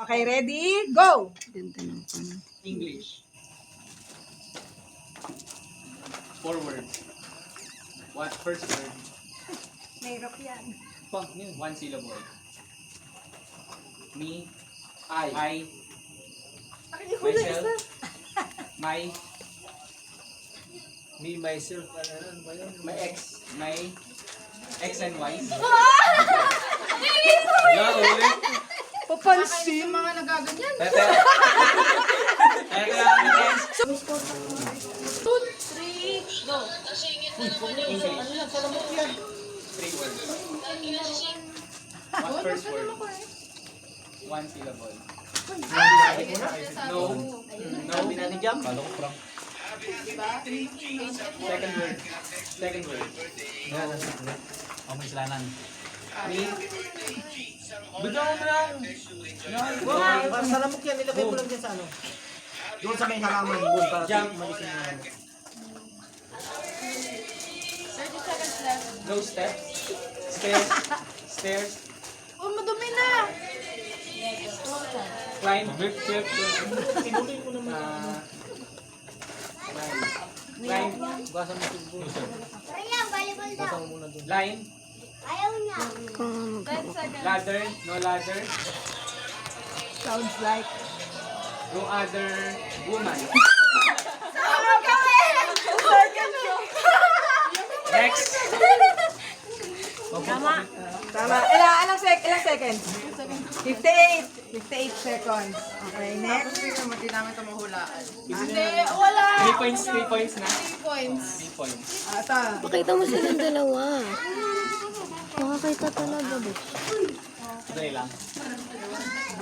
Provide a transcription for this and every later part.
Okay, ready? Go! English. 4 words. What first word? Mahirap yan. 1 syllable. Me. I. Myself. My. Me, myself, ano ba yun? My ex. My. X and Y. Wala, ulit. Papansin. Mga nagaganyan. Tete. Kaya kailangan natin. 2, 3, go. English. 3 words. What first word? 1 syllable. No. No. Binati jam. Second word. Second word. Oh, may islanan. Me. Bigyan mo lang. Para sa lamok yan, nilagay mo lang dyan sa ano. Doon sa may halaman, doon para Jump. malisin mo ano. 30 seconds left. No steps. Stairs. Stairs. Oh, madumi na. Climb. Tinuloy mo naman. Climb. Basan mo siguro. Kaya, volleyball daw. Basan mo muna doon. Line. Ayaw niya. 10 seconds. Ladder. No ladder. Sounds like. No other woman. Next. Tama. Tama. Ilang seconds? 58. 58 seconds. Okay, next. Hindi namin ito mahulaan. Hindi, wala. 3 points. 3 points na. 3 points. 3 points. Ata. Pakita mo silang dalawa. Makakita talaga, bitch. Dali lang.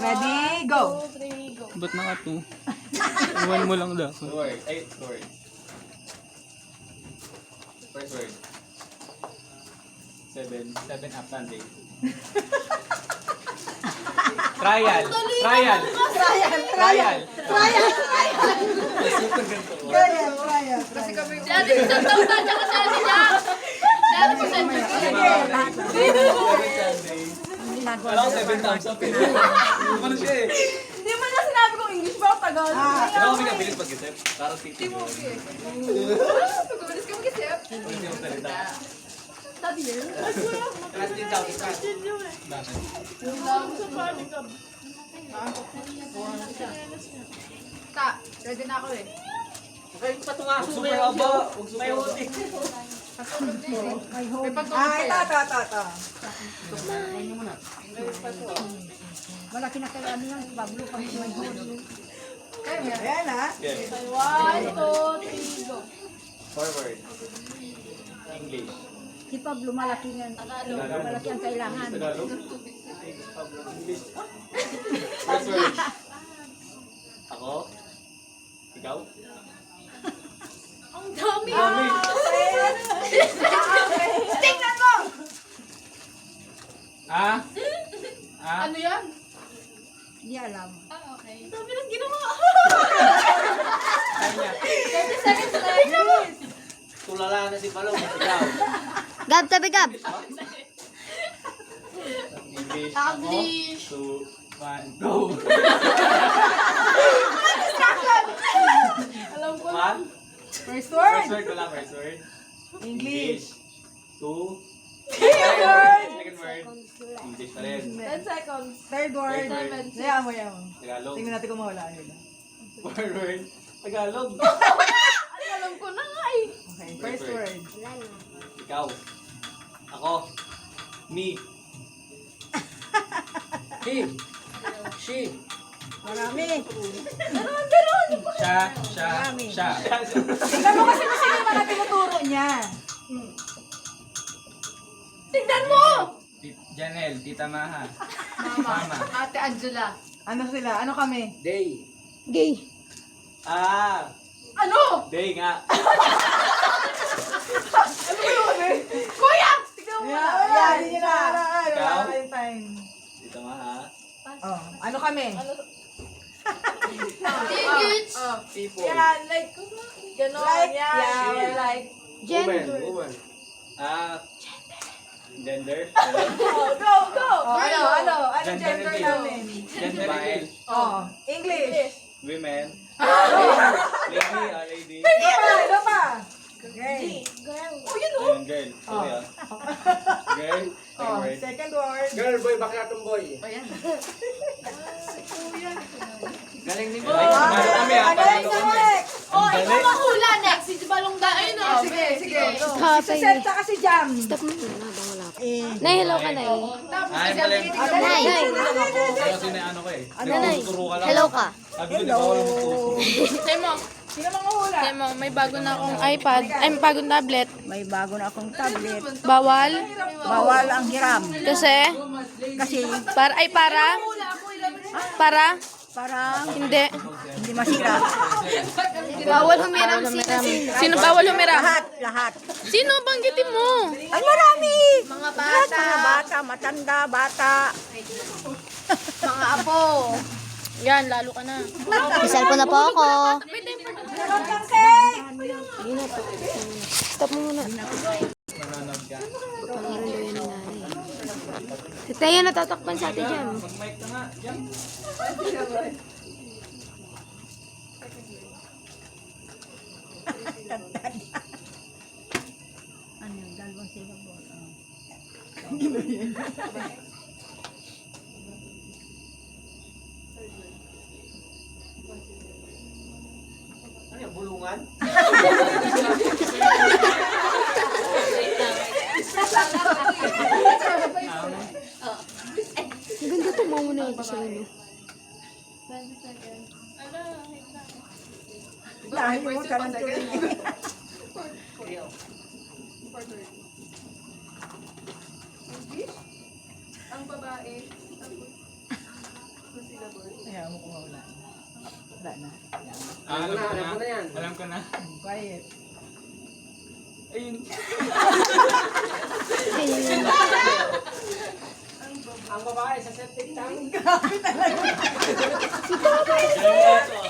Ready? Go! 2, 3, go. Ba't naka 2? Iwan mo lang daw. 2 words. 8 words. First word. 7 up Sunday. Trial. Trial. Trial. Kaya. Kasi kami... Si Ate Susan daw na, tsaka si Ate Jack. Si Ate Susan. Sunday. Alam ko 7 times up eh. Ano siya eh? Hindi mo na sinabi kong English ba o Tagalog? Alam ko pinabilis pag-isip. Parang titi mo. Pagkabilis ka mag-isip. Hindi mo salita. Study yun. Last din daw. Bakit? Ta, ready na ako eh. Kaya patungaso mo Super yung aba. may uti. May hope. May pagtulog Ah, kaya. ito. Malaki na kaya ano yan, Pablo, pag may huli. Kaya mo yan. Ayan ha. Yeah. 1, 2, 3, go. Forward. English. Si Pablo, malaki yan. Malaki ang kailangan. Tagalog. English. First word. Ako. Ikaw. Ang dami. Tingnan mo! Ah? Ah? Ano yan? Hindi alam. Ah, okay. Dami lang ginawa. Kanya. 30 seconds left. Tulala na si Palong. Ikaw. Gab, tabi Gab! English. English. 2, 1, go! Alam ko. 1. First First word. word ko lang. First word. English. 2. Second word. Second word. English pa rin. 10 seconds. Third word. Third word. Hayaan mo. Tagalog. Tingnan natin kung mawala yun. Fourth word. Tagalog. Ay, alam ko na nga eh. Okay, first word. Ikaw. Ako. Me. He. She. Marami. Siya. Siya. Tingnan mo kasi kung sino yung mga tinuturo niya. Tignan mo! Janelle. Tita Maha. Mama. Ate Angela. Ano sila? Ano kami? Day. Gay. Ah. Ano? Day nga. Kuya! Tignan mo na. Yan, hindi na. Ikaw? Wala kayong time. Tita Maha. Oh, ano kami? Tickets. People. Yan, like, gano'n. Like, yan. yeah. We're like, Woman. Ah. Gender. go, go. Oh, ano Girl. gender Gender namin? Gentleman. Oh, English. Women. Lady, a lady. Ano pa? Okay. Girl. Ayun, girl. Sorry ah. Girl. Second Oh, word. second word. Girl, boy, bakla tomboy. Galing ni Oh, next. Oh, ikaw mahula next. Si Balong da. Ayun o. Oh, sige, sige. Tatay. Si Seth tsaka si Jam. Stop mo na habang wala ka. Eh. Nay, hello ka, Nay. Ay, mali. Nay. Kasi na ano ko eh. Nay. Nagtuturo ka lang. Hello ka. Sabi ko, di ba wala magtuturo? Temo. Sino mga hula? Temo, may bago na akong iPad. Ay, may bagong tablet. May bago na akong tablet. Bawal. Bawal ang hiram. Kasi, Kasi para, parang hindi. hindi masira. Bawal humiram. Sino bawal humiram? Lahat. Sino banggitin mo? Ay, marami. Mga Lahat, mga bata, matanda, bata. Mga apo. Yan, lalo ka na. Isal po na po ako. Meron kang cake. Stop mo muna. Manonood ka. Si Taya natatakpan sa atin dyan. Mag-mic ka nga. Yan. Ano yung dalawang silabot? Ano yung bulungan? Ang ganda ito, mamuna ito sa inyo. Dahil mo ka ng tubig. Ang babae. Ayaw mo kung wala. Wala na. Alam ko Alam ko na yan. na. Alam ko na. Quiet. Ayun. Ang babae sa septic tank. Grabe talaga. Ayun.